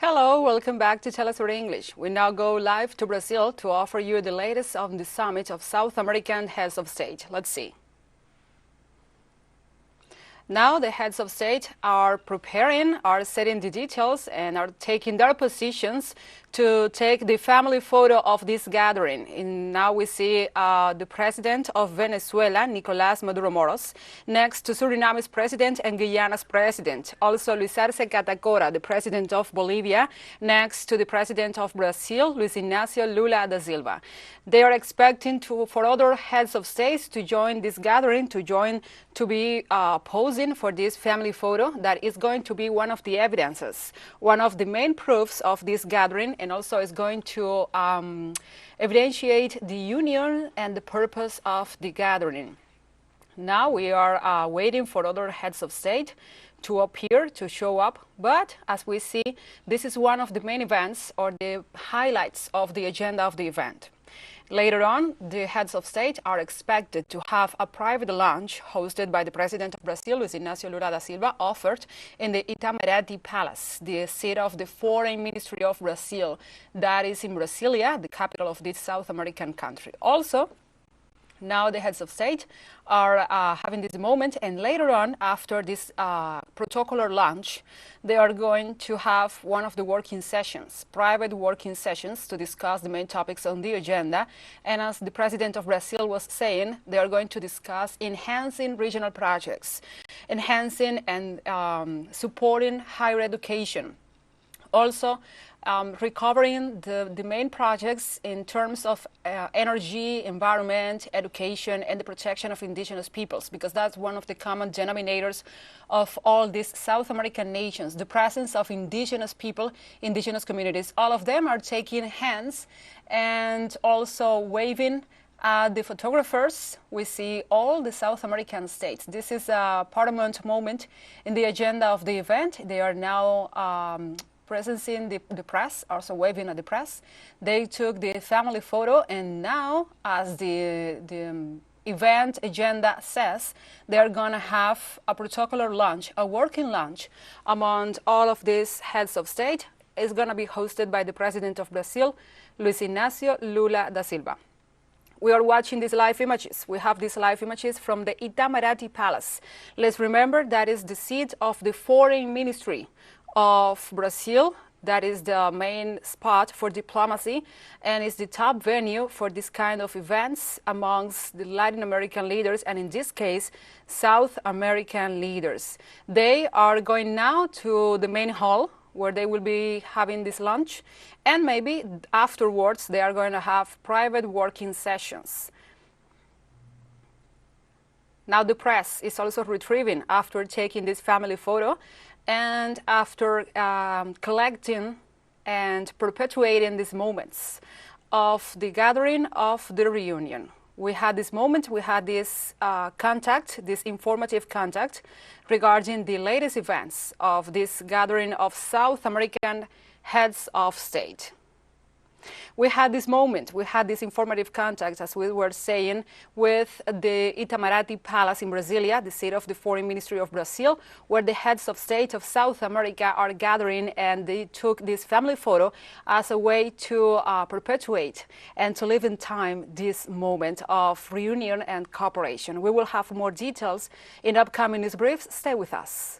Hello, welcome back to teleSUR English. We now go live to Brazil to offer you the latest on the summit of South American heads of state. Let's see. Now the heads of state are preparing, are setting the details, and are taking their positions to take the family photo of this gathering. And now we see the president of Venezuela, Nicolás Maduro Moros, next to Suriname's president and Guyana's president. Also Luis Arce Catacora, the president of Bolivia, next to the president of Brazil, Luis Inácio Lula da Silva. They are expecting for other heads of states to join this gathering, to be posing for this family photo that is going to be one of the evidences, one of the main proofs of this gathering, and also is going to evidentiate the union and the purpose of the gathering. Now we are waiting for other heads of state to appear, to show up, but as we see, this is one of the main events or the highlights of the agenda of the event. Later on, the heads of state are expected to have a private lunch hosted by the president of Brazil, Luis Inácio Lula da Silva, offered in the Itamaraty Palace, the seat of the Foreign Ministry of Brazil, that is in Brasilia, the capital of this South American country. Also, now the heads of state are having this moment, and later on, after this protocolar lunch, they are going to have one of the working sessions, private working sessions, to discuss the main topics on the agenda. And as the president of Brazil was saying, they are going to discuss enhancing regional projects, enhancing and supporting higher education. Also, recovering the main projects in terms of energy, environment, education, and the protection of indigenous peoples, because that's one of the common denominators of all these South American nations, the presence of indigenous people, indigenous communities. All of them are taking hands and also waving at the photographers. We see all the South American states. This is a paramount moment in the agenda of the event. They are now presencing the press, also waving at the press. They took the family photo, and now, as the event agenda says, they are going to have a protocolar lunch, a working lunch among all of these heads of state. It's going to be hosted by the president of Brazil, Luis Inácio Lula da Silva. We are watching these live images. We have these live images from the Itamaraty Palace. Let's remember that is the seat of the Foreign Ministry of Brazil. That is the main spot for diplomacy, and is the top venue for this kind of events amongst the Latin American leaders, and in this case, South American leaders. They are going now to the main hall where they will be having this lunch, and maybe afterwards they are going to have private working sessions. Now the press is also retrieving after taking this family photo, and after collecting and perpetuating these moments of the gathering of the reunion. We had this moment, we had this contact, this informative contact regarding the latest events of this gathering of South American heads of state. We had this moment, we had this informative contact, as we were saying, with the Itamaraty Palace in Brasilia, the seat of the Foreign Ministry of Brazil, where the heads of state of South America are gathering, and they took this family photo as a way to perpetuate and to live in time this moment of reunion and cooperation. We will have more details in upcoming news briefs. Stay with us.